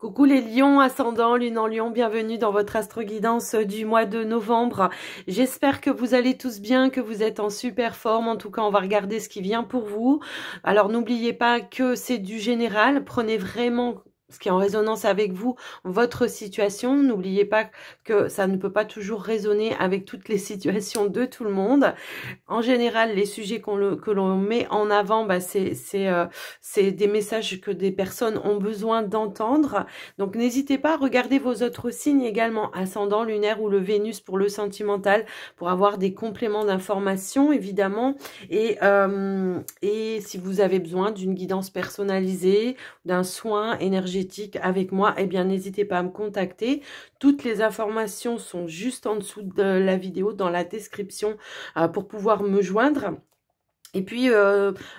Coucou les lions, ascendant, lune en lion, bienvenue dans votre astro-guidance du mois de novembre. J'espère que vous allez tous bien, que vous êtes en super forme. En tout cas, on va regarder ce qui vient pour vous. Alors, n'oubliez pas que c'est du général. Prenez vraiment ce qui est en résonance avec vous, votre situation. N'oubliez pas que ça ne peut pas toujours résonner avec toutes les situations de tout le monde. En général, les sujets que l'on met en avant, bah, c'est des messages que des personnes ont besoin d'entendre. Donc, n'hésitez pas à regarder vos autres signes également, ascendant, lunaire ou le Vénus pour le sentimental, pour avoir des compléments d'information, évidemment. Et si vous avez besoin d'une guidance personnalisée, d'un soin énergétique avec moi, eh bien, n'hésitez pas à me contacter. Toutes les informations sont juste en dessous de la vidéo, dans la description, pour pouvoir me joindre. Et puis,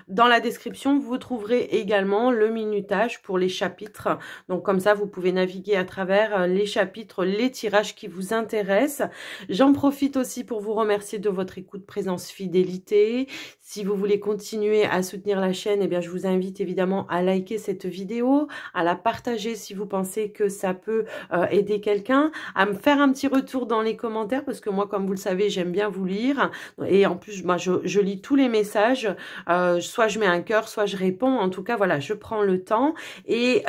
dans la description, vous trouverez également le minutage pour les chapitres. Donc, comme ça, vous pouvez naviguer à travers les chapitres, les tirages qui vous intéressent. J'en profite aussi pour vous remercier de votre écoute, présence, fidélité. Si vous voulez continuer à soutenir la chaîne, eh bien, je vous invite évidemment à liker cette vidéo, à la partager si vous pensez que ça peut aider quelqu'un, à me faire un petit retour dans les commentaires, parce que moi, comme vous le savez, j'aime bien vous lire. Et en plus, moi, je lis tous les messages. Soit je mets un cœur, soit je réponds. En tout cas, voilà, je prends le temps. Et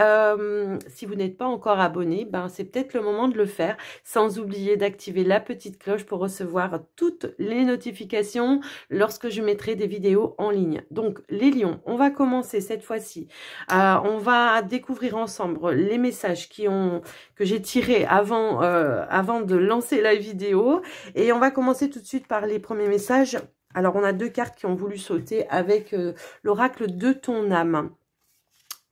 si vous n'êtes pas encore abonné, ben, c'est peut-être le moment de le faire, sans oublier d'activer la petite cloche pour recevoir toutes les notifications lorsque je mettrai des vidéos en ligne. Donc, les lions, on va commencer cette fois-ci. On va découvrir ensemble les messages que j'ai tirés avant de lancer la vidéo. Et on va commencer tout de suite par les premiers messages. Alors, on a deux cartes qui ont voulu sauter avec l'oracle de ton âme.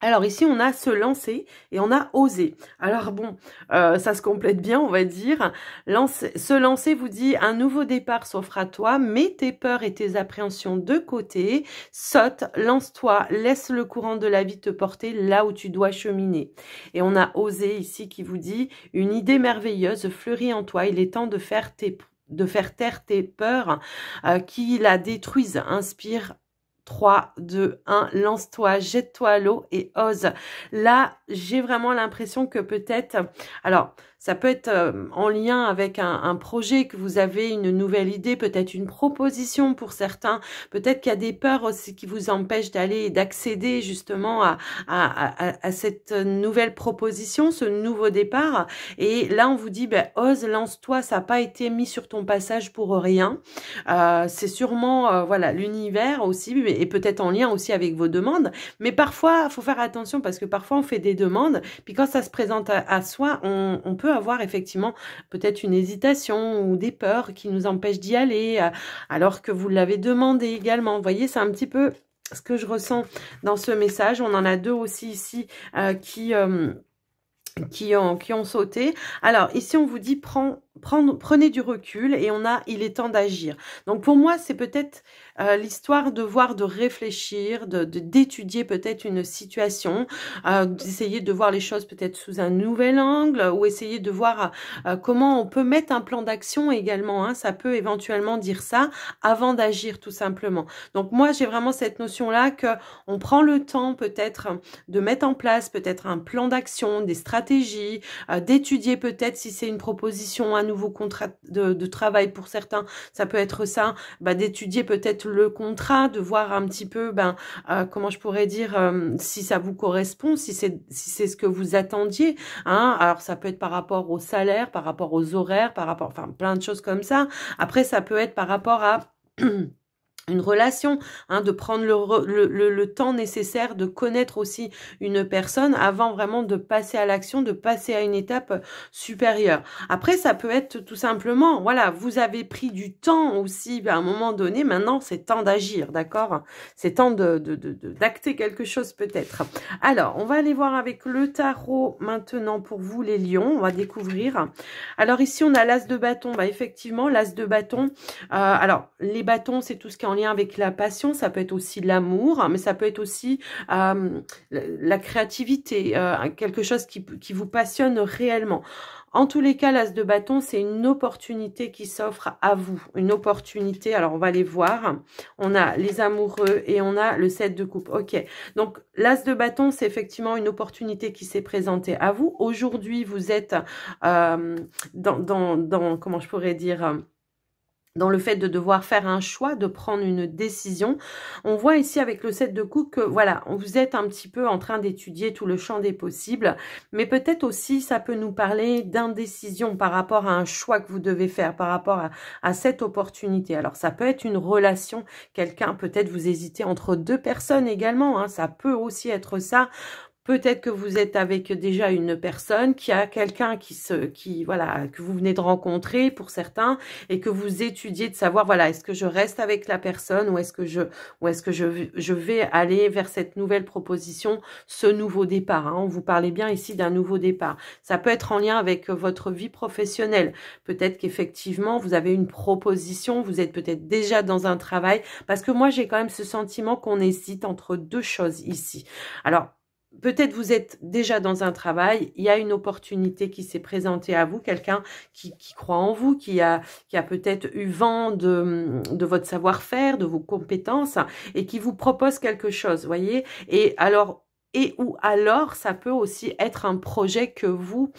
Alors ici, on a se lancer et on a oser. Alors bon, ça se complète bien, on va dire. Se lancer vous dit un nouveau départ s'offre à toi, mets tes peurs et tes appréhensions de côté, saute, lance-toi, laisse le courant de la vie te porter là où tu dois cheminer. Et on a osé ici qui vous dit une idée merveilleuse fleurit en toi, il est temps de faire taire tes peurs qui la détruisent. Inspire. 3, 2, 1, lance-toi, jette-toi à l'eau et ose. Là, j'ai vraiment l'impression que peut-être, alors, ça peut être en lien avec un projet que vous avez, une nouvelle idée, peut-être une proposition pour certains. Peut-être qu'il y a des peurs aussi qui vous empêchent d'aller et d'accéder justement à cette nouvelle proposition, ce nouveau départ. Et là, on vous dit, ben, ose, lance-toi, ça n'a pas été mis sur ton passage pour rien. C'est sûrement, voilà, l'univers aussi, et peut-être en lien aussi avec vos demandes. Mais parfois, il faut faire attention parce que parfois, on fait des demandes. Puis quand ça se présente à soi, on peut avoir effectivement peut-être une hésitation ou des peurs qui nous empêchent d'y aller alors que vous l'avez demandé également. Vous voyez, c'est un petit peu ce que je ressens dans ce message. On en a deux aussi ici qui ont sauté. Alors ici on vous dit prenez du recul et on a il est temps d'agir. Donc pour moi c'est peut-être l'histoire de voir, de réfléchir, d'étudier peut-être une situation, d'essayer de voir les choses peut-être sous un nouvel angle ou essayer de voir comment on peut mettre un plan d'action également, hein, ça peut éventuellement dire ça avant d'agir tout simplement. Donc moi j'ai vraiment cette notion là que on prend le temps peut-être de mettre en place peut-être un plan d'action, des stratégies, d'étudier peut-être si c'est une proposition, un nouveau contrat de travail pour certains, ça peut être ça, bah, d'étudier peut-être le contrat, de voir un petit peu, comment je pourrais dire, si ça vous correspond, si c'est ce que vous attendiez, hein. Alors ça peut être par rapport au salaire, par rapport aux horaires, par rapport, enfin plein de choses comme ça. Après ça peut être par rapport à une relation, hein, de prendre le temps nécessaire de connaître aussi une personne avant vraiment de passer à l'action, de passer à une étape supérieure. Après, ça peut être tout simplement, voilà, vous avez pris du temps aussi à un moment donné, maintenant c'est temps d'agir, d'accord? C'est temps d'acter quelque chose peut-être. Alors, on va aller voir avec le tarot maintenant pour vous les lions, on va découvrir. Alors ici, on a l'as de bâton, bah effectivement, l'as de bâton, alors les bâtons, c'est tout ce qui est en lien avec la passion, ça peut être aussi l'amour, mais ça peut être aussi la créativité, quelque chose qui vous passionne réellement. En tous les cas, l'as de bâton, c'est une opportunité qui s'offre à vous. Une opportunité, alors on va les voir. On a les amoureux et on a le 7 de coupe. Ok, donc l'as de bâton, c'est effectivement une opportunité qui s'est présentée à vous. Aujourd'hui, vous êtes comment je pourrais dire dans le fait de devoir faire un choix, de prendre une décision. On voit ici avec le 7 de coupe que voilà, vous êtes un petit peu en train d'étudier tout le champ des possibles, mais peut-être aussi ça peut nous parler d'indécision par rapport à un choix que vous devez faire, par rapport à cette opportunité. Alors ça peut être une relation, quelqu'un, peut-être vous hésitez entre deux personnes également, hein, ça peut aussi être ça. Peut-être que vous êtes avec déjà une personne qui a quelqu'un voilà, que vous venez de rencontrer pour certains et que vous étudiez de savoir, voilà, est-ce que je reste avec la personne ou est-ce que je vais aller vers cette nouvelle proposition, ce nouveau départ, hein. On vous parlait bien ici d'un nouveau départ. Ça peut être en lien avec votre vie professionnelle. Peut-être qu'effectivement, vous avez une proposition, vous êtes peut-être déjà dans un travail parce que moi, j'ai quand même ce sentiment qu'on hésite entre deux choses ici. Alors, peut-être vous êtes déjà dans un travail, il y a une opportunité qui s'est présentée à vous, quelqu'un qui croit en vous, qui a peut-être eu vent de votre savoir-faire, de vos compétences et qui vous propose quelque chose, voyez. Et alors, ou alors ça peut aussi être un projet que vous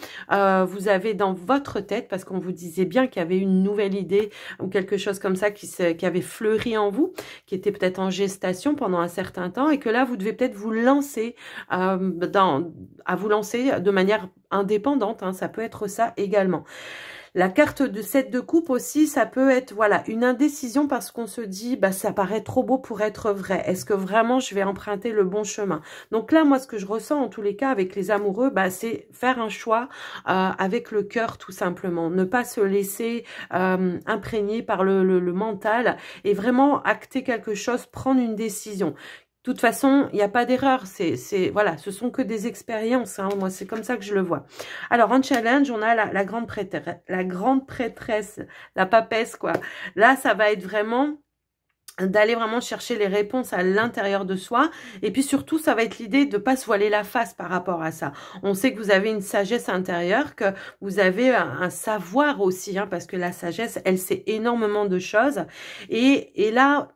avez dans votre tête parce qu'on vous disait bien qu'il y avait une nouvelle idée ou quelque chose comme ça qui avait fleuri en vous, qui était peut-être en gestation pendant un certain temps et que là vous devez peut-être vous lancer vous lancer de manière indépendante, hein, ça peut être ça également. La carte de 7 de coupe aussi, ça peut être voilà une indécision parce qu'on se dit bah ça paraît trop beau pour être vrai. Est-ce que vraiment je vais emprunter le bon chemin? Donc là, moi, ce que je ressens en tous les cas avec les amoureux, bah c'est faire un choix avec le cœur tout simplement. Ne pas se laisser imprégner par le mental et vraiment acter quelque chose, prendre une décision. De toute façon, il n'y a pas d'erreur, voilà, ce sont que des expériences, hein. Moi c'est comme ça que je le vois. Alors en challenge, on a la grande prêtresse, la papesse quoi. Là, ça va être vraiment d'aller vraiment chercher les réponses à l'intérieur de soi et puis surtout ça va être l'idée de pas se voiler la face par rapport à ça. On sait que vous avez une sagesse intérieure, que vous avez un savoir aussi, hein, parce que la sagesse elle sait énormément de choses et là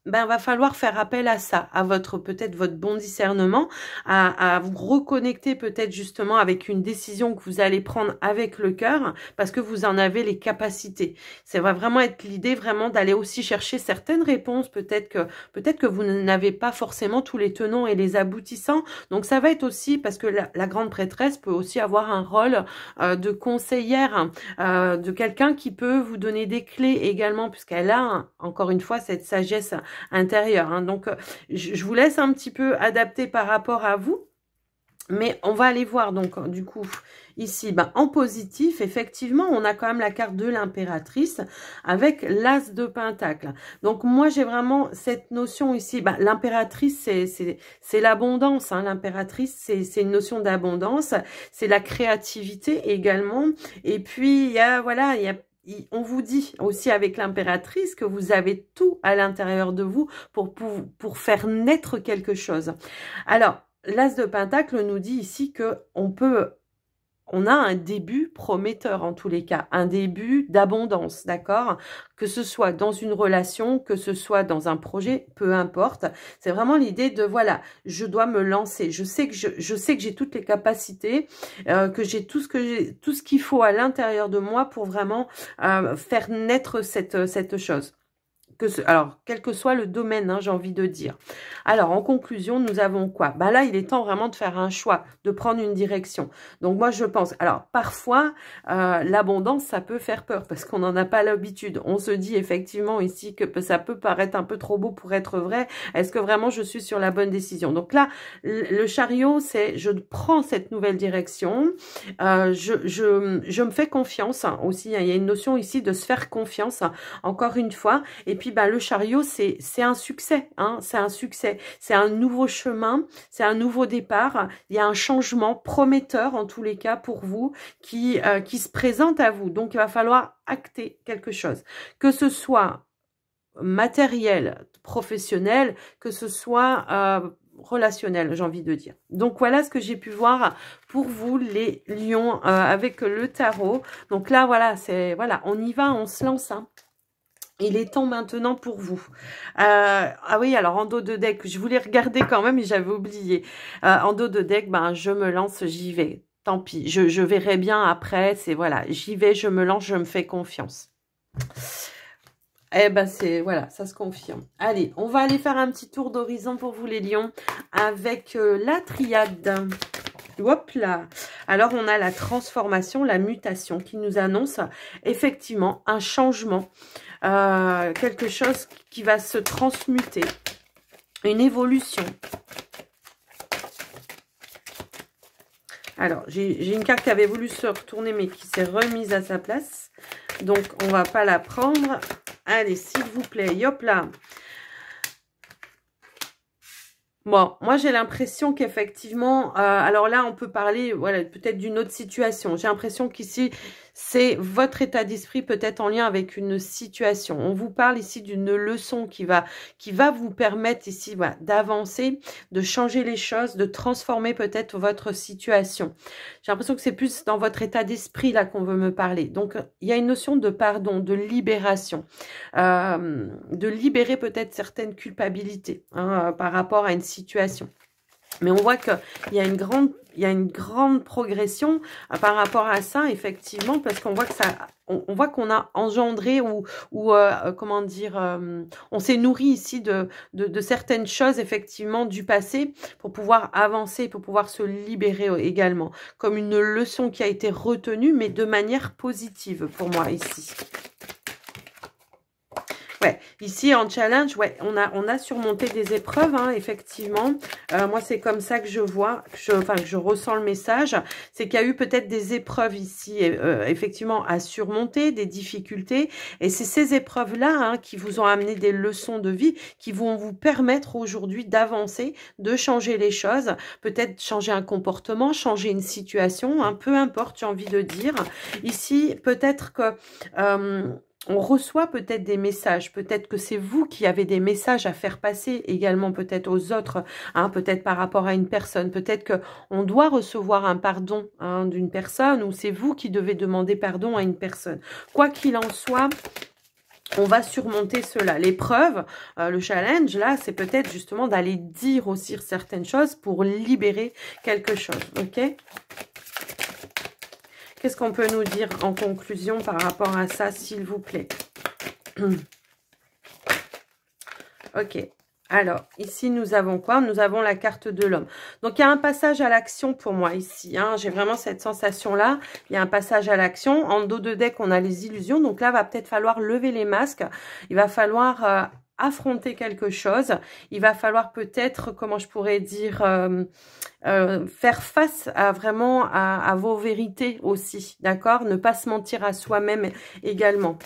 ben, va falloir faire appel à ça, à peut-être votre bon discernement, à vous reconnecter peut-être justement avec une décision que vous allez prendre avec le cœur, parce que vous en avez les capacités. Ça va vraiment être l'idée vraiment d'aller aussi chercher certaines réponses, peut-être que vous n'avez pas forcément tous les tenants et les aboutissants. Donc ça va être aussi, parce que la grande prêtresse peut aussi avoir un rôle de conseillère, de quelqu'un qui peut vous donner des clés également, puisqu'elle a, encore une fois, cette sagesse intérieur, hein. Donc je vous laisse un petit peu adapter par rapport à vous, mais on va aller voir donc du coup ici ben, en positif. Effectivement on a quand même la carte de l'impératrice avec l'as de pentacle. Donc moi j'ai vraiment cette notion ici, ben, l'impératrice c'est l'abondance, hein. L'impératrice c'est une notion d'abondance, c'est la créativité également, et puis il y a voilà, on vous dit aussi avec l'impératrice que vous avez tout à l'intérieur de vous pour faire naître quelque chose. Alors, l'as de pentacle nous dit ici que on a un début prometteur en tous les cas, un début d'abondance, d'accord? Que ce soit dans une relation, que ce soit dans un projet, peu importe. C'est vraiment l'idée de, voilà, je dois me lancer. Je sais que j'ai toutes les capacités, que j'ai tout ce qu'il faut à l'intérieur de moi pour vraiment faire naître cette chose. Alors, quel que soit le domaine, hein, j'ai envie de dire. Alors, en conclusion, nous avons quoi? Bah là, il est temps vraiment de faire un choix, de prendre une direction. Donc, moi, je pense... Alors, parfois, l'abondance, ça peut faire peur parce qu'on n'en a pas l'habitude. On se dit effectivement ici que ça peut paraître un peu trop beau pour être vrai. Est-ce que vraiment je suis sur la bonne décision? Donc là, le chariot, c'est je prends cette nouvelle direction. Je me fais confiance hein, aussi. Hein, il y a une notion ici de se faire confiance, hein, encore une fois. Et puis, ben, le chariot, c'est un succès, hein, c'est un succès. C'est un nouveau chemin, c'est un nouveau départ. Il y a un changement prometteur, en tous les cas, pour vous, qui se présente à vous. Donc, il va falloir acter quelque chose. Que ce soit matériel, professionnel, que ce soit relationnel, j'ai envie de dire. Donc voilà ce que j'ai pu voir pour vous les lions avec le tarot. Donc là voilà, c'est voilà, on y va, on se lance, hein. Il est temps maintenant pour vous. Ah oui, alors en dos de deck, je voulais regarder quand même, mais j'avais oublié. En dos de deck, ben je me lance, j'y vais. Tant pis, je verrai bien après. C'est voilà, j'y vais, je me lance, je me fais confiance. Eh ben c'est voilà, ça se confirme. Allez, on va aller faire un petit tour d'horizon pour vous les lions avec la triade. Hop là. Alors on a la transformation, la mutation qui nous annonce effectivement un changement, quelque chose qui va se transmuter, une évolution. Alors j'ai une carte qui avait voulu se retourner mais qui s'est remise à sa place, donc on va pas la prendre. Allez, s'il vous plaît, hop là. Bon, moi j'ai l'impression qu'effectivement, alors là on peut parler, voilà, peut-être d'une autre situation. J'ai l'impression qu'ici c'est votre état d'esprit peut-être en lien avec une situation. On vous parle ici d'une leçon qui va vous permettre ici voilà, d'avancer, de changer les choses, de transformer peut-être votre situation. J'ai l'impression que c'est plus dans votre état d'esprit là qu'on veut me parler. Donc il y a une notion de pardon, de libération, de libérer peut-être certaines culpabilités hein, par rapport à une situation. Mais on voit qu'il y a une grande progression par rapport à ça, effectivement, parce qu'on voit que ça, on voit qu'on a engendré ou comment dire, on s'est nourri ici de certaines choses, effectivement, du passé pour pouvoir avancer, pour pouvoir se libérer également, comme une leçon qui a été retenue, mais de manière positive pour moi ici. Ouais, ici en challenge, ouais, on a surmonté des épreuves, hein, effectivement. Moi, c'est comme ça que je vois, que je ressens le message. C'est qu'il y a eu peut-être des épreuves ici, effectivement, à surmonter, des difficultés. Et c'est ces épreuves-là hein, qui vous ont amené des leçons de vie, qui vont vous permettre aujourd'hui d'avancer, de changer les choses, peut-être changer un comportement, changer une situation, hein, peu importe, j'ai envie de dire. Ici, peut-être que... on reçoit peut-être des messages, peut-être que c'est vous qui avez des messages à faire passer également peut-être aux autres, hein, peut-être par rapport à une personne, peut-être qu'on doit recevoir un pardon hein, d'une personne ou c'est vous qui devez demander pardon à une personne. Quoi qu'il en soit, on va surmonter cela. L'épreuve, le challenge, là, c'est peut-être justement d'aller dire aussi certaines choses pour libérer quelque chose, ok ? Qu'est-ce qu'on peut nous dire en conclusion par rapport à ça, s'il vous plaît? Ok. Alors, ici, nous avons quoi? Nous avons la carte de l'homme. Donc, il y a un passage à l'action pour moi ici. Hein. J'ai vraiment cette sensation-là. Il y a un passage à l'action. En dos de deck, on a les illusions. Donc là, il va peut-être falloir lever les masques. Il va falloir... affronter quelque chose, il va falloir peut-être, comment je pourrais dire, faire face à vraiment à vos vérités aussi, d'accord? Ne pas se mentir à soi-même également.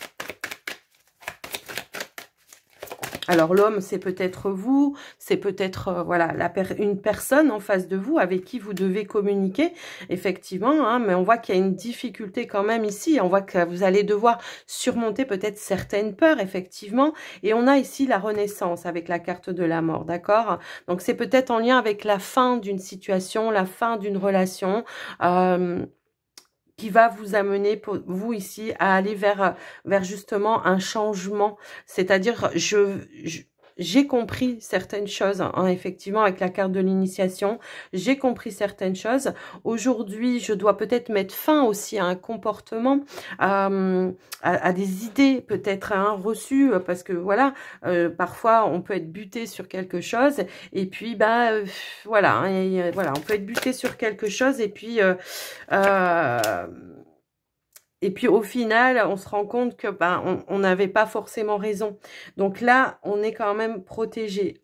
Alors l'homme, c'est peut-être vous, c'est peut-être voilà une personne en face de vous avec qui vous devez communiquer, effectivement, hein, mais on voit qu'il y a une difficulté quand même ici, on voit que vous allez devoir surmonter peut-être certaines peurs, effectivement, et on a ici la renaissance avec la carte de la mort, d'accord? Donc c'est peut-être en lien avec la fin d'une situation, la fin d'une relation, qui va vous amener, pour vous ici, à aller vers justement un changement. C'est-à-dire, j'ai compris certaines choses, hein, effectivement, avec la carte de l'initiation. J'ai compris certaines choses. Aujourd'hui, je dois peut-être mettre fin aussi à un comportement, à des idées peut-être hein, reçues, parce que voilà, parfois on peut être buté sur quelque chose, et puis bah voilà, hein, voilà, on peut être buté sur quelque chose, et puis au final, on se rend compte que ben on n'avait pas forcément raison. Donc là, on est quand même protégé.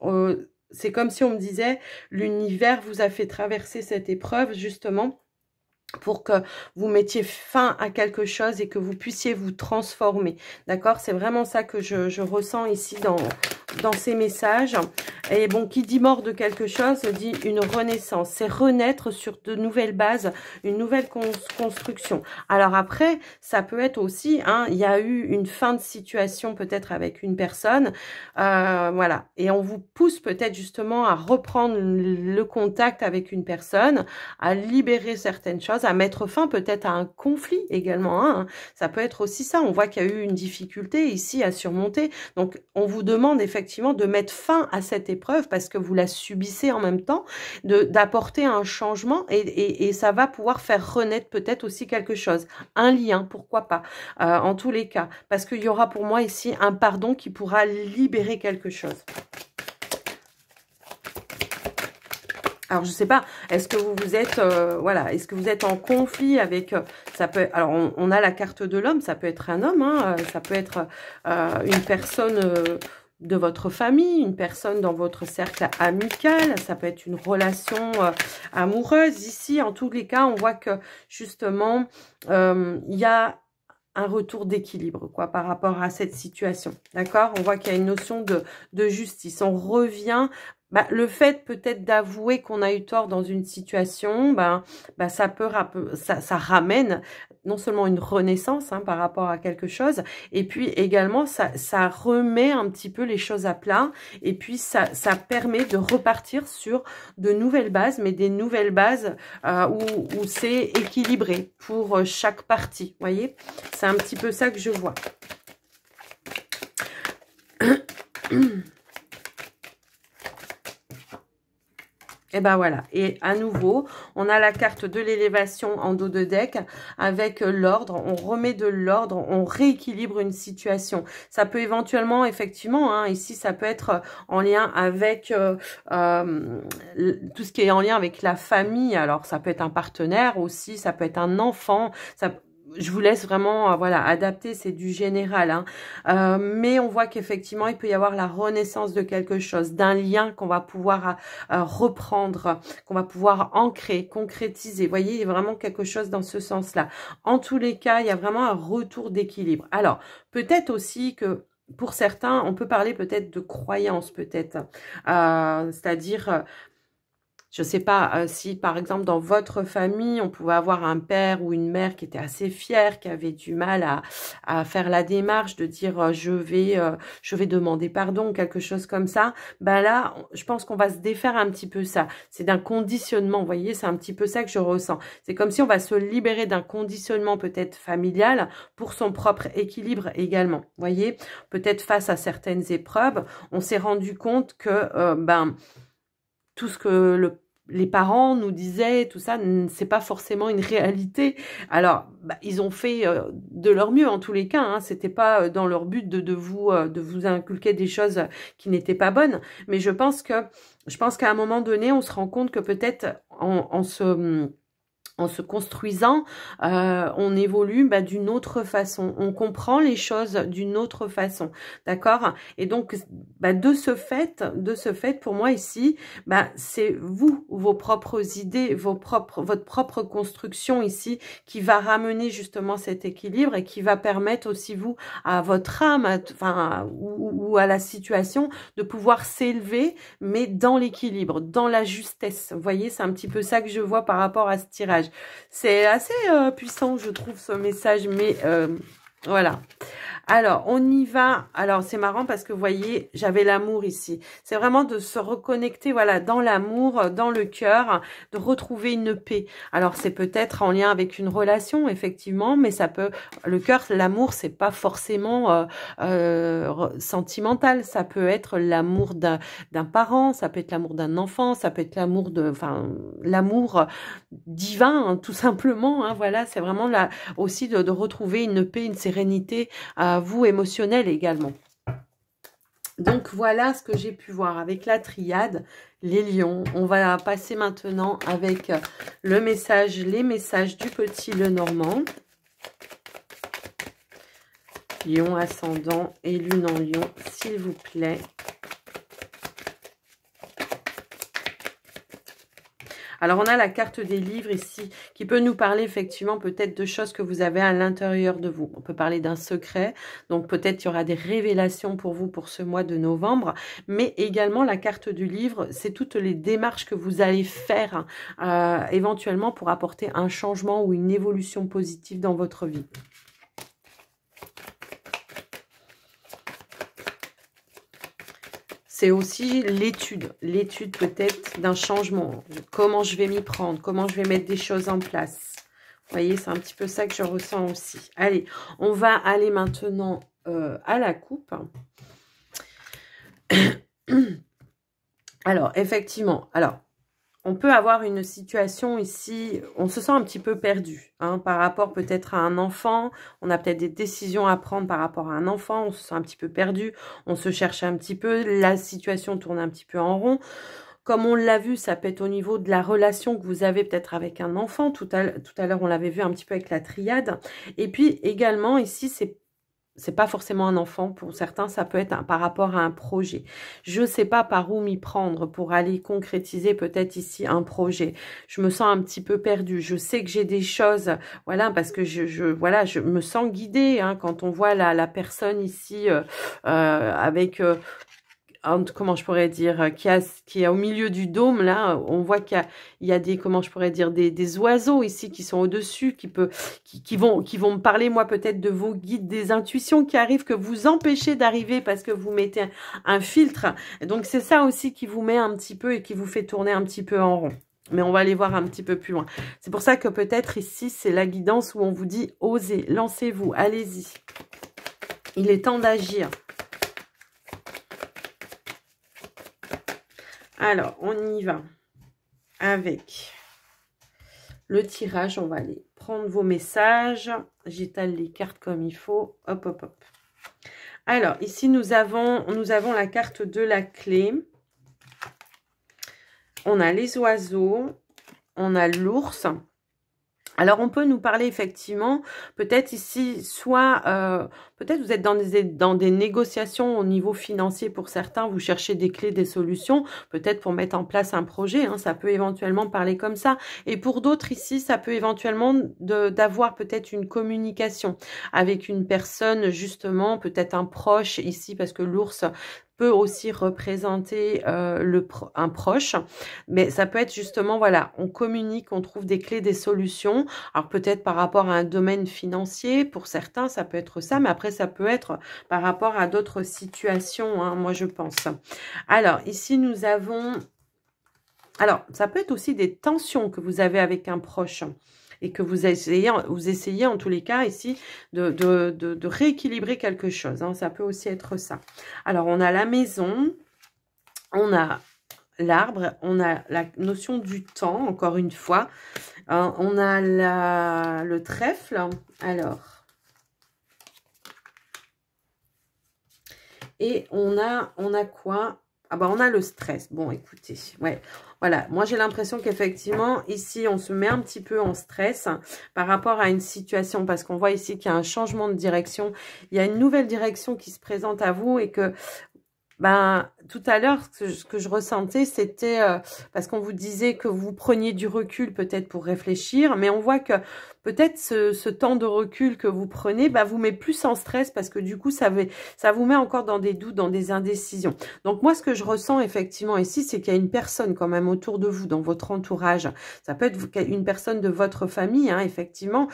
C'est comme si on me disait, l'univers vous a fait traverser cette épreuve justement pour que vous mettiez fin à quelque chose et que vous puissiez vous transformer. D'accord? C'est vraiment ça que je ressens ici dans ces messages. Et bon, qui dit mort de quelque chose, dit une renaissance. C'est renaître sur de nouvelles bases, une nouvelle construction. Alors après, ça peut être aussi, hein, il y a eu une fin de situation peut-être avec une personne, voilà. Et on vous pousse peut-être justement à reprendre le contact avec une personne, à libérer certaines choses, à mettre fin peut-être à un conflit également. Hein. Ça peut être aussi ça. On voit qu'il y a eu une difficulté ici à surmonter. Donc, on vous demande effectivement de mettre fin à cette épreuve parce que vous la subissez en même temps, d'apporter un changement et ça va pouvoir faire renaître peut-être aussi quelque chose, un lien, pourquoi pas, en tous les cas, parce qu'il y aura pour moi ici un pardon qui pourra libérer quelque chose. Alors, je sais pas, est-ce que vous êtes, voilà, est-ce que vous êtes en conflit avec, ça peut, alors on a la carte de l'homme, ça peut être un homme, hein, ça peut être une personne de votre famille, une personne dans votre cercle amical, ça peut être une relation amoureuse. Ici, en tous les cas, on voit que justement, il y a un retour d'équilibre quoi par rapport à cette situation, d'accord? On voit qu'il y a une notion de justice, on revient. Le fait peut-être d'avouer qu'on a eu tort dans une situation, ça peut ça ramène non seulement une renaissance hein, par rapport à quelque chose, et puis également ça remet un petit peu les choses à plat, et puis ça permet de repartir sur de nouvelles bases, mais des nouvelles bases où c'est équilibré pour chaque partie, voyez? C'est un petit peu ça que je vois. Et ben voilà, et à nouveau, on a la carte de l'élévation en dos de deck avec l'ordre, on remet de l'ordre, on rééquilibre une situation. Ça peut éventuellement, effectivement, hein, ici ça peut être en lien avec tout ce qui est en lien avec la famille, alors ça peut être un partenaire aussi, ça peut être un enfant, ça je vous laisse vraiment, voilà, adapter, c'est du général. Hein. Mais on voit qu'effectivement, il peut y avoir la renaissance de quelque chose, d'un lien qu'on va pouvoir reprendre, qu'on va pouvoir ancrer, concrétiser. Vous voyez, il y a vraiment quelque chose dans ce sens-là. En tous les cas, il y a vraiment un retour d'équilibre. Alors, peut-être aussi que pour certains, on peut parler peut-être de croyance, peut-être. C'est-à-dire... je sais pas, si par exemple dans votre famille, on pouvait avoir un père ou une mère qui était assez fier, qui avait du mal à faire la démarche de dire je vais demander pardon, quelque chose comme ça, là, je pense qu'on va se défaire un petit peu ça. C'est d'un conditionnement, vous voyez, c'est un petit peu ça que je ressens. C'est comme si on va se libérer d'un conditionnement peut-être familial pour son propre équilibre également. Vous voyez, peut-être face à certaines épreuves, on s'est rendu compte que tout ce que les parents nous disaient, tout ça, c'est pas forcément une réalité. Alors, ils ont fait de leur mieux en tous les cas. Hein. C'était pas dans leur but de vous inculquer des choses qui n'étaient pas bonnes. Mais je pense qu'à un moment donné, on se rend compte que peut-être en se construisant, on évolue d'une autre façon. On comprend les choses d'une autre façon, d'accord? Et donc, de ce fait, pour moi ici, c'est vous, vos propres idées, votre propre construction ici, qui va ramener justement cet équilibre et qui va permettre aussi vous, à votre âme, ou à la situation, de pouvoir s'élever, mais dans l'équilibre, dans la justesse. Vous voyez, c'est un petit peu ça que je vois par rapport à ce tirage. C'est assez puissant, je trouve, ce message, mais voilà. Alors, on y va. Alors, c'est marrant parce que, vous voyez, j'avais l'amour ici. C'est vraiment de se reconnecter, voilà, dans l'amour, dans le cœur, de retrouver une paix. Alors, c'est peut-être en lien avec une relation, effectivement, mais ça peut... Le cœur, l'amour, c'est pas forcément sentimental. Ça peut être l'amour d'un parent, ça peut être l'amour d'un enfant, ça peut être l'amour l'amour divin, hein, tout simplement. Hein, voilà, c'est vraiment là aussi de retrouver une paix, une sérénité à vous émotionnelle également. Donc voilà ce que j'ai pu voir avec la triade, les lions. On va passer maintenant avec les messages du petit Lenormand. Lion ascendant et lune en lion, s'il vous plaît. Alors, on a la carte des livres ici, qui peut nous parler effectivement peut-être de choses que vous avez à l'intérieur de vous. On peut parler d'un secret, donc peut-être il y aura des révélations pour vous pour ce mois de novembre, mais également la carte du livre, c'est toutes les démarches que vous allez faire éventuellement pour apporter un changement ou une évolution positive dans votre vie. C'est aussi l'étude peut-être d'un changement. Comment je vais m'y prendre, comment je vais mettre des choses en place. Vous voyez, c'est un petit peu ça que je ressens aussi. Allez, on va aller maintenant à la coupe. Alors, effectivement, on peut avoir une situation ici, on se sent un petit peu perdu hein, par rapport peut-être à un enfant. On a peut-être des décisions à prendre par rapport à un enfant. On se sent un petit peu perdu, on se cherche un petit peu. La situation tourne un petit peu en rond. Comme on l'a vu, ça peut être au niveau de la relation que vous avez peut-être avec un enfant. Tout à l'heure, on l'avait vu un petit peu avec la triade. Et puis également, ici, c'est pas forcément un enfant, pour certains, ça peut être par rapport à un projet. Je ne sais pas par où m'y prendre pour aller concrétiser peut-être ici un projet. Je me sens un petit peu perdue. Je sais que j'ai des choses, voilà, parce que je me sens guidée hein, quand on voit la personne ici avec... comment je pourrais dire, qui est au milieu du dôme, là, on voit qu'il y a des, comment je pourrais dire, des oiseaux ici qui sont au-dessus, qui vont me parler, moi, peut-être de vos guides, des intuitions qui arrivent, que vous empêchez d'arriver parce que vous mettez un filtre. Donc, c'est ça aussi qui vous met un petit peu et qui vous fait tourner un petit peu en rond. Mais on va aller voir un petit peu plus loin. C'est pour ça que peut-être ici, c'est la guidance où on vous dit, osez, lancez-vous, allez-y. Il est temps d'agir. Alors, on y va avec le tirage. On va aller prendre vos messages. J'étale les cartes comme il faut. Hop, hop, hop. Alors, ici, nous avons la carte de la clé. On a les oiseaux. On a l'ours. Alors, on peut nous parler effectivement, peut-être ici, soit, peut-être vous êtes dans des négociations au niveau financier pour certains, vous cherchez des clés, des solutions, peut-être pour mettre en place un projet, hein, ça peut éventuellement parler comme ça. Et pour d'autres ici, ça peut éventuellement d'avoir peut-être une communication avec une personne, justement, peut-être un proche ici, parce que l'ours peut aussi représenter un proche, mais ça peut être justement, voilà, on communique, on trouve des clés, des solutions, alors peut-être par rapport à un domaine financier, pour certains, ça peut être ça, mais après, ça peut être par rapport à d'autres situations, hein, moi, je pense. Alors, ici, nous avons... Alors, ça peut être aussi des tensions que vous avez avec un proche, et que vous essayez en tous les cas ici de rééquilibrer quelque chose. Hein. Ça peut aussi être ça. Alors, on a la maison, on a l'arbre, on a la notion du temps, encore une fois. On a le trèfle. Alors, et on a quoi? Ah bah on a le stress. Bon, écoutez, ouais, voilà. Moi, j'ai l'impression qu'effectivement, ici, on se met un petit peu en stress par rapport à une situation parce qu'on voit ici qu'il y a un changement de direction. Il y a une nouvelle direction qui se présente à vous et que, ben, tout à l'heure, ce que je ressentais, c'était parce qu'on vous disait que vous preniez du recul peut-être pour réfléchir, mais on voit que peut-être ce temps de recul que vous prenez, bah, vous met plus en stress parce que du coup, ça vous met encore dans des doutes, dans des indécisions. Donc moi, ce que je ressens effectivement ici, c'est qu'il y a une personne quand même autour de vous, dans votre entourage. Ça peut être une personne de votre famille, hein, effectivement,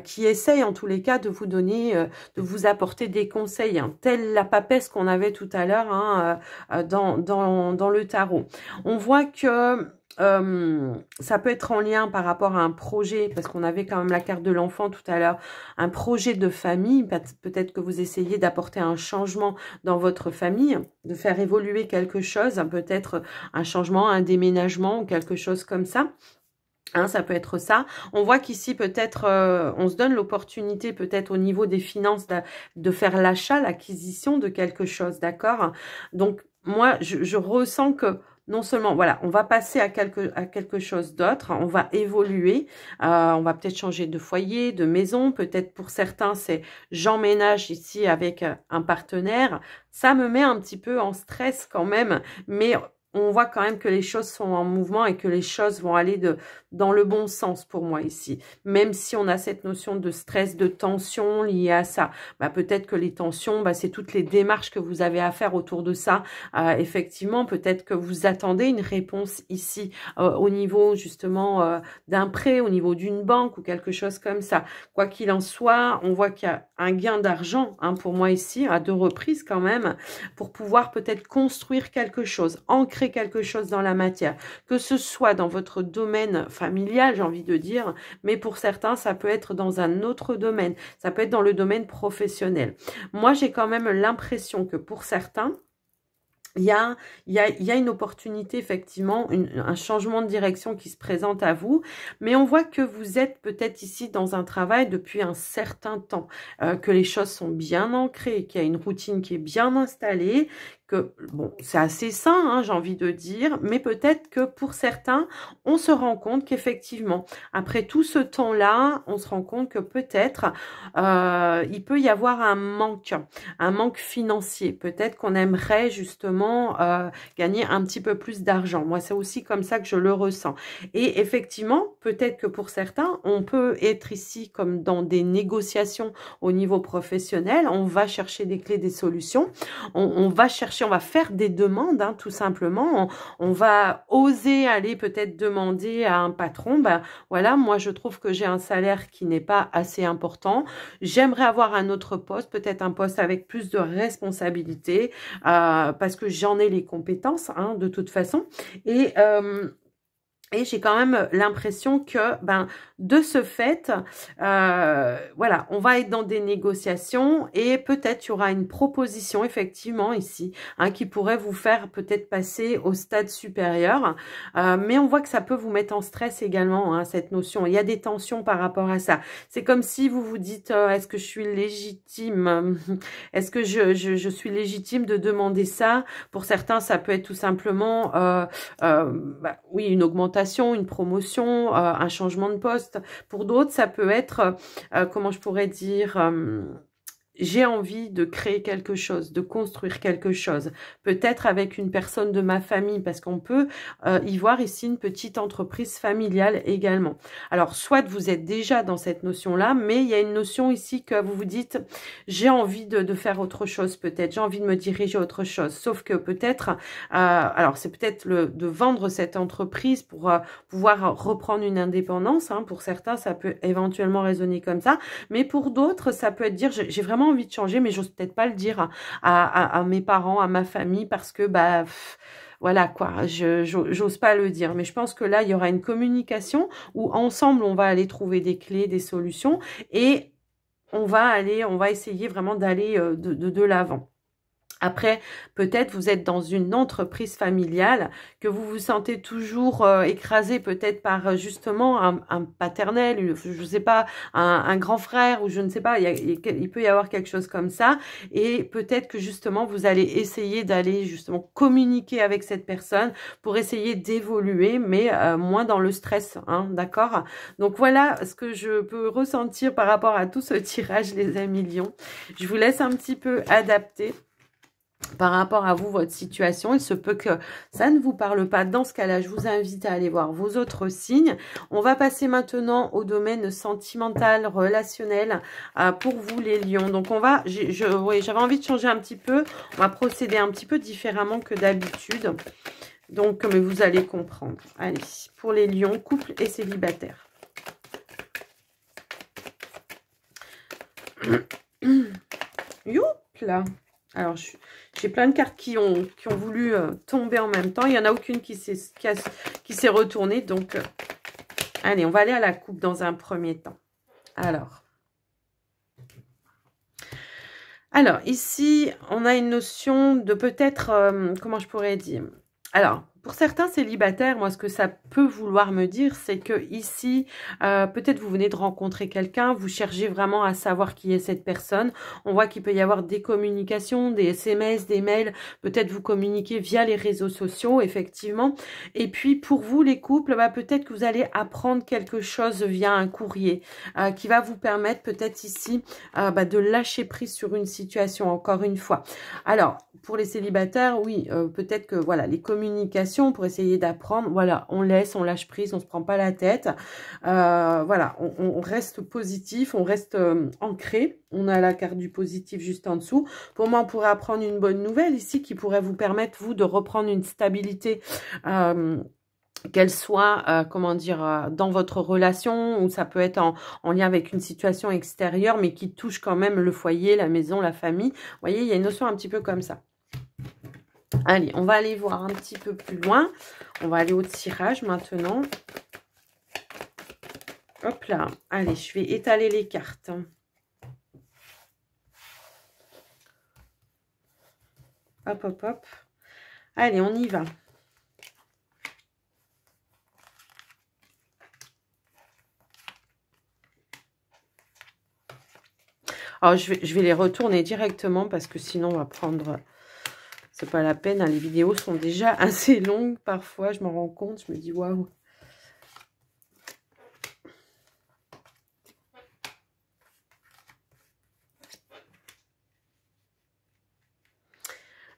qui essaye en tous les cas de vous donner, de vous apporter des conseils, hein, telle la papesse qu'on avait tout à l'heure hein, dans le tarot. On voit que ça peut être en lien par rapport à un projet, parce qu'on avait quand même la carte de l'enfant tout à l'heure, un projet de famille, peut-être que vous essayez d'apporter un changement dans votre famille, de faire évoluer quelque chose, peut-être un changement, un déménagement ou quelque chose comme ça. Hein, ça peut être ça. On voit qu'ici, peut-être, on se donne l'opportunité, peut-être au niveau des finances, de faire l'achat, l'acquisition de quelque chose, d'accord? Donc, moi, je ressens que non seulement, voilà, on va passer à quelque chose d'autre, on va évoluer, on va peut-être changer de foyer, de maison, peut-être pour certains, c'est j'emménage ici avec un partenaire. Ça me met un petit peu en stress quand même, mais on voit quand même que les choses sont en mouvement et que les choses vont aller dans le bon sens pour moi ici. Même si on a cette notion de stress, de tension liée à ça. Bah, peut-être que les tensions, bah, c'est toutes les démarches que vous avez à faire autour de ça. Effectivement, peut-être que vous attendez une réponse ici au niveau justement d'un prêt, au niveau d'une banque ou quelque chose comme ça. Quoi qu'il en soit, on voit qu'il y a un gain d'argent hein, pour moi ici, à 2 reprises quand même, pour pouvoir peut-être construire quelque chose, ancrer quelque chose dans la matière, que ce soit dans votre domaine familial, j'ai envie de dire, mais pour certains, ça peut être dans un autre domaine, ça peut être dans le domaine professionnel. Moi, j'ai quand même l'impression que pour certains, il y a une opportunité, effectivement, un changement de direction qui se présente à vous, mais on voit que vous êtes peut-être ici dans un travail depuis un certain temps, que les choses sont bien ancrées, qu'il y a une routine qui est bien installée, que, bon, c'est assez sain, hein, j'ai envie de dire, mais peut-être que pour certains, on se rend compte qu'effectivement, après tout ce temps-là, on se rend compte que peut-être il peut y avoir un manque financier. Peut-être qu'on aimerait justement gagner un petit peu plus d'argent. Moi, c'est aussi comme ça que je le ressens. Et effectivement, peut-être que pour certains, on peut être ici comme dans des négociations au niveau professionnel. On va chercher des clés, des solutions. On va chercher, on va faire des demandes, hein, tout simplement. On va oser aller peut-être demander à un patron, ben voilà, moi je trouve que j'ai un salaire qui n'est pas assez important. J'aimerais avoir un autre poste, peut-être un poste avec plus de responsabilité, parce que j'en ai les compétences, hein, de toute façon. Et j'ai quand même l'impression que, ben, de ce fait, voilà, on va être dans des négociations et peut-être il y aura une proposition, effectivement, ici, hein, qui pourrait vous faire peut-être passer au stade supérieur. Mais on voit que ça peut vous mettre en stress également, hein, cette notion. Il y a des tensions par rapport à ça. C'est comme si vous vous dites, est-ce que je suis légitime? Est-ce que je suis légitime de demander ça? Pour certains, ça peut être tout simplement, bah, oui, une augmentation, une promotion, un changement de poste. Pour d'autres, ça peut être, comment je pourrais dire, j'ai envie de créer quelque chose, de construire quelque chose, peut-être avec une personne de ma famille, parce qu'on peut y voir ici une petite entreprise familiale également. Alors, soit vous êtes déjà dans cette notion-là, mais il y a une notion ici que vous vous dites, j'ai envie de faire autre chose peut-être, j'ai envie de me diriger à autre chose, sauf que peut-être, alors c'est peut-être de vendre cette entreprise pour pouvoir reprendre une indépendance, hein. Pour certains, ça peut éventuellement résonner comme ça, mais pour d'autres, ça peut être dire, j'ai vraiment envie de changer, mais j'ose peut-être pas le dire à mes parents, à ma famille, parce que, bah, voilà quoi, j'ose pas le dire. Mais je pense que là, il y aura une communication où ensemble, on va aller trouver des clés, des solutions, et on va essayer vraiment d'aller de l'avant. Après, peut-être vous êtes dans une entreprise familiale, que vous vous sentez toujours écrasé peut-être par justement un paternel, je ne sais pas, un grand frère ou je ne sais pas, il peut y avoir quelque chose comme ça. Et peut-être que justement vous allez essayer d'aller justement communiquer avec cette personne pour essayer d'évoluer, mais moins dans le stress, hein, d'accord? Donc voilà ce que je peux ressentir par rapport à tout ce tirage, les amis Lions. Je vous laisse un petit peu adapter par rapport à vous, votre situation. Il se peut que ça ne vous parle pas. Dans ce cas-là, je vous invite à aller voir vos autres signes. On va passer maintenant au domaine sentimental, relationnel, pour vous les lions. Donc on va, oui, j'avais envie de changer un petit peu. On va procéder un petit peu différemment que d'habitude. Donc, mais vous allez comprendre. Allez, pour les lions, couple et célibataire. Youp là. Alors, j'ai plein de cartes qui ont voulu tomber en même temps. Il n'y en a aucune qui s'est retournée. Donc, allez, on va aller à la coupe dans un premier temps. Alors, ici, on a une notion de peut-être, comment je pourrais dire? Alors, pour certains célibataires, moi, ce que ça peut vouloir me dire, c'est que ici, peut-être vous venez de rencontrer quelqu'un, vous cherchez vraiment à savoir qui est cette personne. On voit qu'il peut y avoir des communications, des SMS, des mails. Peut-être vous communiquez via les réseaux sociaux, effectivement. Et puis, pour vous, les couples, bah, peut-être que vous allez apprendre quelque chose via un courrier qui va vous permettre peut-être ici bah, de lâcher prise sur une situation, encore une fois. Alors, pour les célibataires, oui, peut-être que voilà, les communications pour essayer d'apprendre, voilà, on laisse, on lâche prise, on se prend pas la tête. Voilà, on reste positif, on reste ancré. On a la carte du positif juste en dessous. Pour moi, on pourrait apprendre une bonne nouvelle ici qui pourrait vous permettre, vous, de reprendre une stabilité qu'elle soit, comment dire, dans votre relation, ou ça peut être en lien avec une situation extérieure, mais qui touche quand même le foyer, la maison, la famille. Vous voyez, il y a une notion un petit peu comme ça. Allez, on va aller voir un petit peu plus loin. On va aller au tirage maintenant. Hop là. Allez, je vais étaler les cartes. Hop, hop, hop. Allez, on y va. Alors, je vais les retourner directement parce que sinon, on va prendre... C'est pas la peine, hein, les vidéos sont déjà assez longues parfois, je m'en rends compte, je me dis waouh.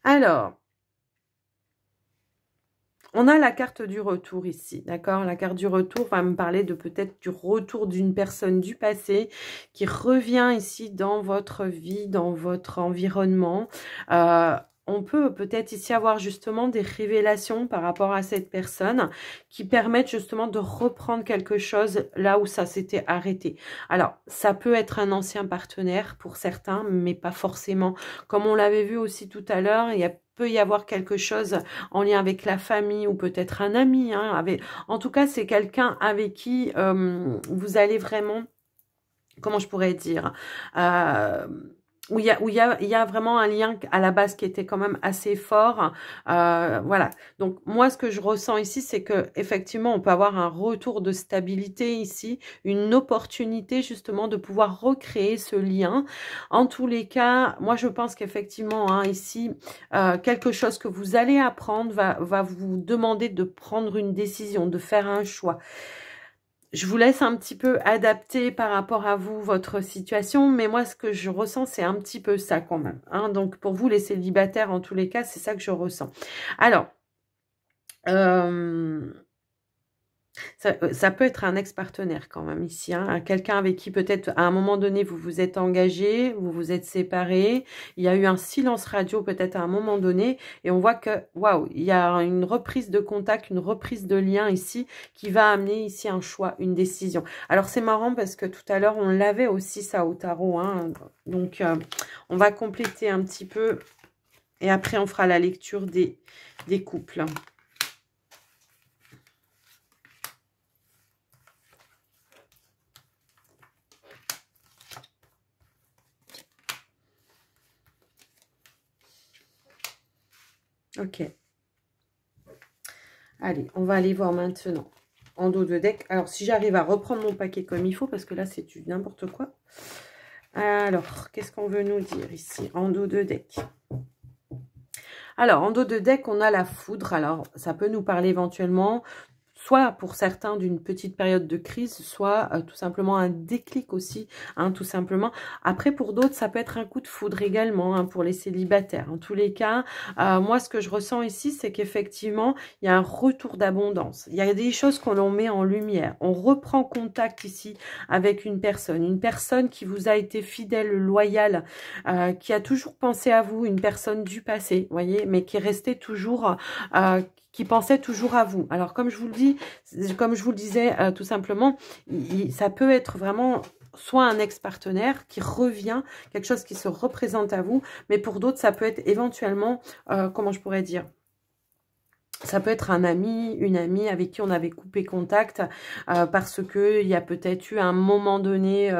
Alors, on a la carte du retour ici, d'accord? La carte du retour va me parler de peut-être du retour d'une personne du passé qui revient ici dans votre vie, dans votre environnement. On peut peut-être ici avoir justement des révélations par rapport à cette personne qui permettent justement de reprendre quelque chose là où ça s'était arrêté. Alors, ça peut être un ancien partenaire pour certains, mais pas forcément. Comme on l'avait vu aussi tout à l'heure, peut y avoir quelque chose en lien avec la famille ou peut-être un ami. Hein, en tout cas, c'est quelqu'un avec qui vous allez vraiment, comment je pourrais dire, où il y a vraiment un lien à la base qui était quand même assez fort. Voilà. Donc, moi, ce que je ressens ici, c'est que effectivement, on peut avoir un retour de stabilité ici, une opportunité justement de pouvoir recréer ce lien. En tous les cas, moi, je pense qu'effectivement, hein, ici, quelque chose que vous allez apprendre va vous demander de prendre une décision, de faire un choix. Je vous laisse un petit peu adapter par rapport à vous, votre situation, mais moi, ce que je ressens, c'est un petit peu ça quand même. Hein. Donc, pour vous, les célibataires, en tous les cas, c'est ça que je ressens. Alors, ça peut être un ex-partenaire quand même ici, hein, quelqu'un avec qui peut-être à un moment donné vous vous êtes engagé, vous vous êtes séparés, il y a eu un silence radio peut-être à un moment donné et on voit que waouh, il y a une reprise de contact, une reprise de lien ici qui va amener ici un choix, une décision. Alors c'est marrant parce que tout à l'heure on l'avait aussi ça au tarot, hein, donc on va compléter un petit peu et après on fera la lecture des couples. Ok. Allez, on va aller voir maintenant en dos de deck. Alors, si j'arrive à reprendre mon paquet comme il faut, parce que là, c'est du n'importe quoi. Alors, qu'est-ce qu'on veut nous dire ici en dos de deck? Alors, en dos de deck, on a la foudre. Alors, ça peut nous parler éventuellement... soit pour certains d'une petite période de crise, soit tout simplement un déclic aussi, hein, tout simplement. Après, pour d'autres, ça peut être un coup de foudre également, hein, pour les célibataires. En tous les cas, moi, ce que je ressens ici, c'est qu'effectivement, il y a un retour d'abondance. Il y a des choses qu'on met en lumière. On reprend contact ici avec une personne qui vous a été fidèle, loyale, qui a toujours pensé à vous, une personne du passé, voyez, mais qui est restée toujours... qui pensait toujours à vous. Alors, comme je vous le dis, comme je vous le disais, tout simplement, ça peut être vraiment soit un ex-partenaire qui revient, quelque chose qui se représente à vous, mais pour d'autres, ça peut être éventuellement, comment je pourrais dire, ça peut être un ami, une amie avec qui on avait coupé contact parce que il y a peut-être eu à un moment donné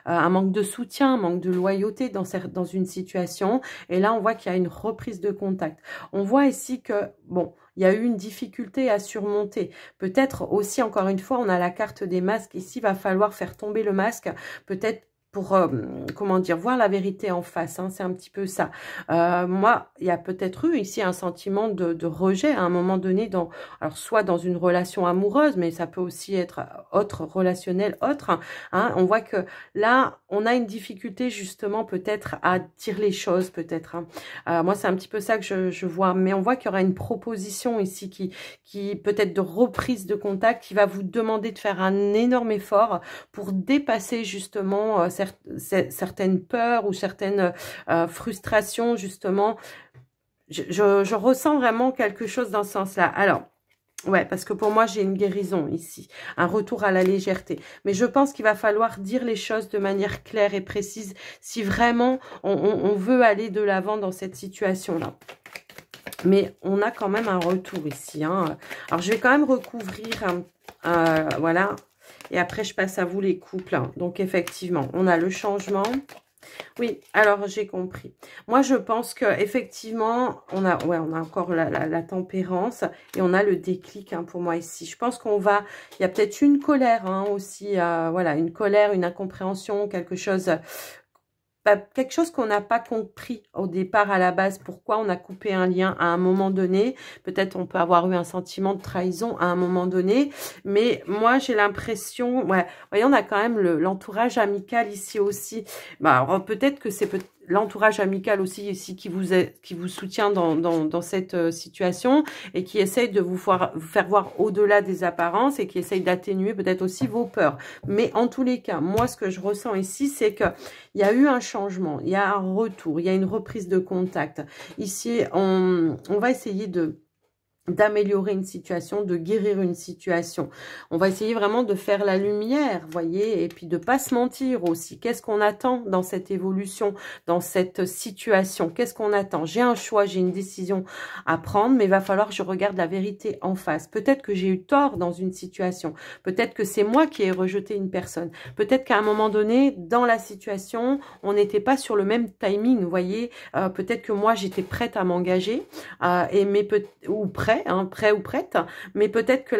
un manque de soutien, un manque de loyauté dans une situation. Et là, on voit qu'il y a une reprise de contact. On voit ici que, bon, il y a eu une difficulté à surmonter. Peut-être aussi, encore une fois, on a la carte des masques. Ici, il va falloir faire tomber le masque. Peut-être comment dire, voir la vérité en face, hein, c'est un petit peu ça. Moi, il y a peut-être eu ici un sentiment de rejet à un moment donné, alors soit dans une relation amoureuse, mais ça peut aussi être autre, relationnel, autre, hein. On voit que là, on a une difficulté justement peut-être à dire les choses, peut-être, hein. Moi, c'est un petit peu ça que je vois, mais on voit qu'il y aura une proposition ici qui peut-être de reprise de contact, qui va vous demander de faire un énorme effort pour dépasser justement certaines peurs ou certaines frustrations, justement. Je ressens vraiment quelque chose dans ce sens-là. Alors, ouais, parce que pour moi, j'ai une guérison ici, un retour à la légèreté. Mais je pense qu'il va falloir dire les choses de manière claire et précise si vraiment on veut aller de l'avant dans cette situation-là. Mais on a quand même un retour ici, hein. Alors, je vais quand même recouvrir, voilà. Et après, je passe à vous les couples. Donc, effectivement, on a le changement. Oui, alors j'ai compris. Moi, je pense que effectivement, on a encore la tempérance et on a le déclic, hein, pour moi ici. Je pense qu'on va, il y a peut-être une colère, hein, aussi, voilà, une colère, une incompréhension, quelque chose qu'on n'a pas compris au départ à la base, pourquoi on a coupé un lien à un moment donné. Peut-être on peut avoir eu un sentiment de trahison à un moment donné, mais moi j'ai l'impression, ouais, voyez, on a quand même l'entourage amical ici aussi. Bah, alors peut-être que c'est l'entourage amical aussi ici qui vous soutient dans cette situation et qui essaye de vous faire voir au-delà des apparences et qui essaye d'atténuer peut-être aussi vos peurs. Mais en tous les cas, moi ce que je ressens ici, c'est que il y a eu un changement, il y a un retour, il y a une reprise de contact. Ici, on va essayer d'améliorer une situation, de guérir une situation. On va essayer vraiment de faire la lumière, voyez, et puis de pas se mentir aussi. Qu'est-ce qu'on attend dans cette évolution, dans cette situation? Qu'est-ce qu'on attend? J'ai un choix, j'ai une décision à prendre, mais il va falloir que je regarde la vérité en face. Peut-être que j'ai eu tort dans une situation. Peut-être que c'est moi qui ai rejeté une personne. Peut-être qu'à un moment donné, dans la situation, on n'était pas sur le même timing, vous voyez. Peut-être que moi, j'étais prête à m'engager, ou prêt, hein, prêt ou prête, mais peut-être que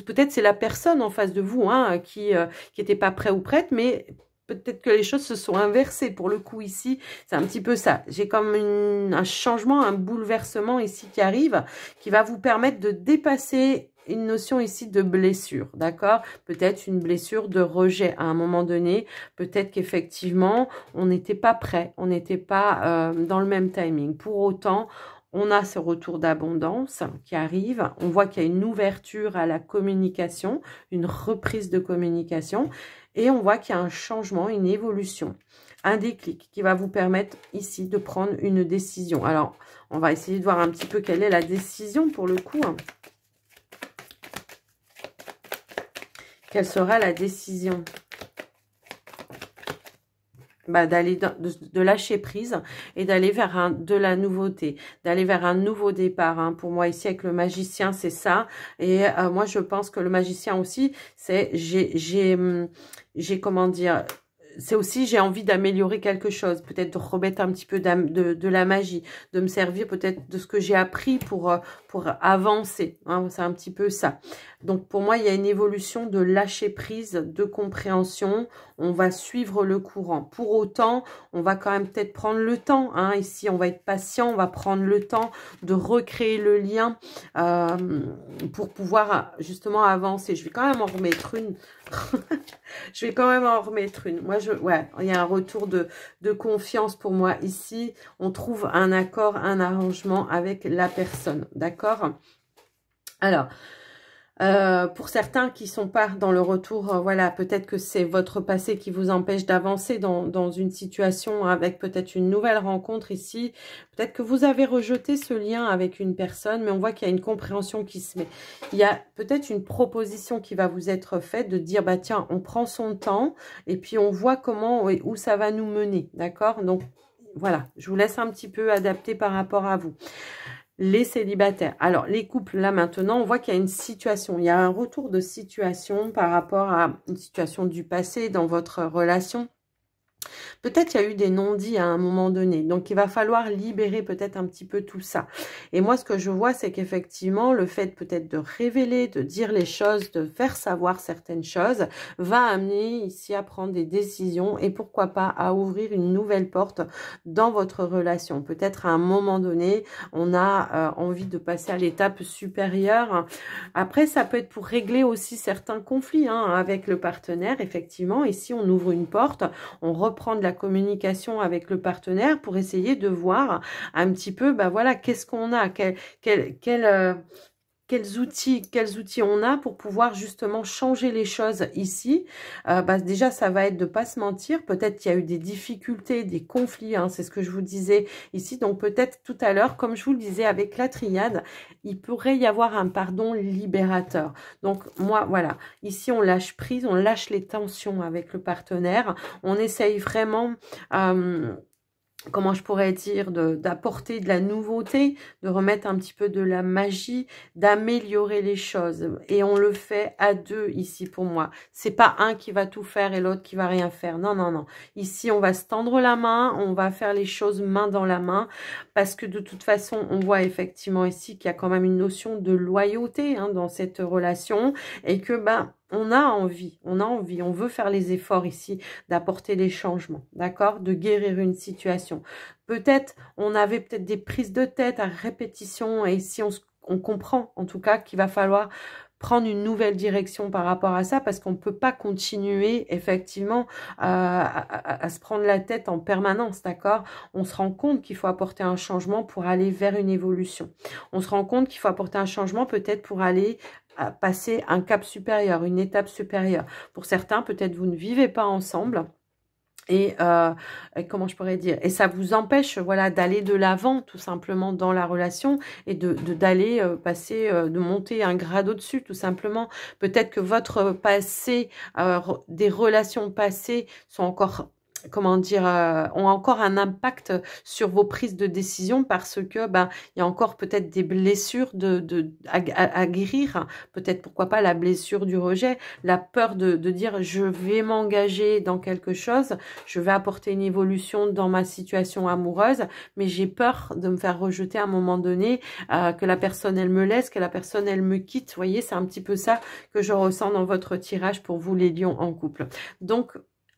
peut-être c'est la personne en face de vous, hein, qui était pas prêt ou prête, mais peut-être que les choses se sont inversées. Pour le coup ici, c'est un petit peu ça. J'ai comme un changement, un bouleversement ici qui arrive, qui va vous permettre de dépasser une notion ici de blessure, d'accord? Peut-être une blessure de rejet à un moment donné. Peut-être qu'effectivement, on n'était pas prêt, on n'était pas dans le même timing. Pour autant, on a ce retour d'abondance qui arrive. On voit qu'il y a une ouverture à la communication, une reprise de communication. Et on voit qu'il y a un changement, une évolution, un déclic qui va vous permettre ici de prendre une décision. Alors, on va essayer de voir un petit peu quelle est la décision pour le coup. Quelle sera la décision? Bah, d'aller de lâcher prise et d'aller vers de la nouveauté, d'aller vers un nouveau départ, hein. Pour moi ici avec le magicien, c'est ça. Et moi je pense que le magicien aussi, c'est comment dire, c'est aussi j'ai envie d'améliorer quelque chose, peut-être de remettre un petit peu de la magie, de me servir peut-être de ce que j'ai appris pour avancer, hein, c'est un petit peu ça. Donc pour moi il y a une évolution de lâcher prise, de compréhension. On va suivre le courant. Pour autant, on va quand même peut-être prendre le temps, hein. Ici on va être patient, on va prendre le temps de recréer le lien pour pouvoir justement avancer. Je vais quand même en remettre une. Je vais quand même en remettre une. Moi, ouais, il y a un retour de confiance pour moi ici. On trouve un accord, un arrangement avec la personne. D'accord? Alors, pour certains qui sont pas dans le retour, voilà, peut-être que c'est votre passé qui vous empêche d'avancer dans une situation avec peut-être une nouvelle rencontre ici. Peut-être que vous avez rejeté ce lien avec une personne, mais on voit qu'il y a une compréhension qui se met. Il y a peut-être une proposition qui va vous être faite de dire, bah tiens, on prend son temps et puis on voit comment et où ça va nous mener, d'accord? Donc, voilà, je vous laisse un petit peu adapter par rapport à vous. Les célibataires. Alors, les couples, là, maintenant, on voit qu'il y a une situation. Il y a un retour de situation par rapport à une situation du passé dans votre relation. Peut-être il y a eu des non-dits à un moment donné. Donc, il va falloir libérer peut-être un petit peu tout ça. Et moi, ce que je vois, c'est qu'effectivement, le fait peut-être de révéler, de dire les choses, de faire savoir certaines choses, va amener ici à prendre des décisions et pourquoi pas à ouvrir une nouvelle porte dans votre relation. Peut-être à un moment donné, on a envie de passer à l'étape supérieure. Après, ça peut être pour régler aussi certains conflits hein, avec le partenaire, effectivement. Ici, on ouvre une porte, on reprend de la communication avec le partenaire pour essayer de voir un petit peu, bah voilà, qu'est-ce qu'on a, quels outils on a pour pouvoir justement changer les choses ici. Bah déjà, ça va être de pas se mentir. Peut-être qu'il y a eu des difficultés, des conflits, hein, c'est ce que je vous disais ici. Donc peut-être tout à l'heure, comme je vous le disais avec la triade, il pourrait y avoir un pardon libérateur. Donc moi, voilà, ici on lâche prise, on lâche les tensions avec le partenaire. On essaye vraiment... comment je pourrais dire, d'apporter de la nouveauté, de remettre un petit peu de la magie, d'améliorer les choses. Et on le fait à deux ici pour moi. C'est pas un qui va tout faire et l'autre qui va rien faire. Non, non, non. Ici, on va se tendre la main, on va faire les choses main dans la main, parce que de toute façon, on voit effectivement ici qu'il y a quand même une notion de loyauté hein, dans cette relation et que, ben, on a envie, on veut faire les efforts ici d'apporter les changements, d'accord, de guérir une situation. Peut-être, on avait peut-être des prises de tête à répétition et ici on comprend en tout cas qu'il va falloir prendre une nouvelle direction par rapport à ça parce qu'on ne peut pas continuer effectivement à se prendre la tête en permanence, d'accord. On se rend compte qu'il faut apporter un changement pour aller vers une évolution. On se rend compte qu'il faut apporter un changement peut-être pour aller à passer un cap supérieur, une étape supérieure. Pour certains, peut-être vous ne vivez pas ensemble. Et comment je pourrais dire, et ça vous empêche voilà d'aller de l'avant tout simplement dans la relation et d'aller passer de monter un grade au-dessus tout simplement. Peut-être que votre passé des relations passées sont encore comment dire, ont encore un impact sur vos prises de décision parce que ben il y a encore peut-être des blessures à guérir, peut-être pourquoi pas la blessure du rejet, la peur de dire je vais m'engager dans quelque chose, je vais apporter une évolution dans ma situation amoureuse, mais j'ai peur de me faire rejeter à un moment donné, que la personne elle me laisse, que la personne elle me quitte. Vous voyez, c'est un petit peu ça que je ressens dans votre tirage pour vous les lions en couple. Donc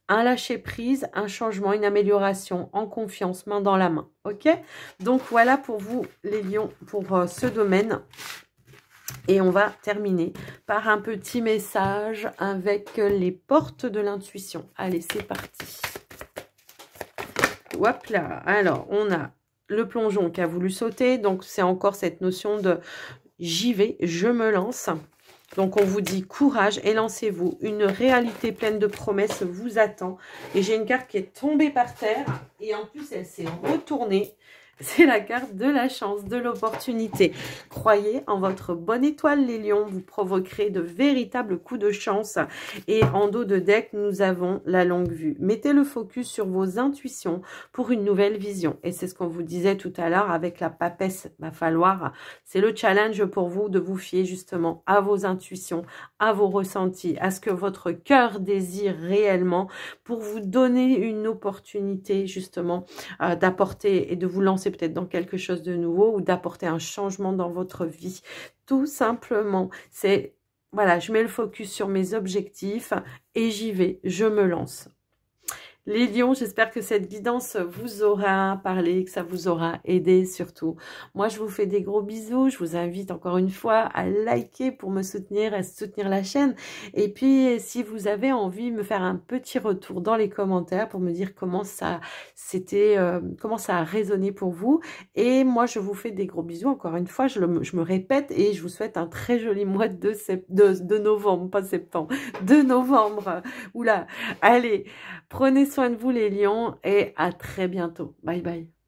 un lâcher-prise, un changement, une amélioration en confiance, main dans la main. Ok? Donc, voilà pour vous, les lions, pour ce domaine. Et on va terminer par un petit message avec les portes de l'intuition. Allez, c'est parti. Hop là. Alors, on a le plongeon qui a voulu sauter. Donc, c'est encore cette notion de j'y vais, je me lance. Donc, on vous dit courage et lancez-vous. Une réalité pleine de promesses vous attend. Et j'ai une carte qui est tombée par terre. Et en plus, elle s'est retournée. C'est la carte de la chance, de l'opportunité. Croyez en votre bonne étoile, les lions. Vous provoquerez de véritables coups de chance. Et en dos de deck, nous avons la longue vue. Mettez le focus sur vos intuitions pour une nouvelle vision. Et c'est ce qu'on vous disait tout à l'heure avec la papesse. Va falloir, c'est le challenge pour vous de vous fier justement à vos intuitions, à vos ressentis, à ce que votre cœur désire réellement pour vous donner une opportunité justement d'apporter et de vous lancer peut-être dans quelque chose de nouveau ou d'apporter un changement dans votre vie. Tout simplement, c'est, voilà, je mets le focus sur mes objectifs et j'y vais, je me lance. Les lions, j'espère que cette guidance vous aura parlé, que ça vous aura aidé surtout. Moi, je vous fais des gros bisous. Je vous invite encore une fois à liker pour me soutenir, à soutenir la chaîne. Et puis, si vous avez envie de me faire un petit retour dans les commentaires pour me dire comment ça comment ça a résonné pour vous. Et moi, je vous fais des gros bisous. Encore une fois, je me répète et je vous souhaite un très joli mois de novembre, pas septembre, de novembre. Oula, allez, prenez soin de vous les lions et à très bientôt. Bye bye.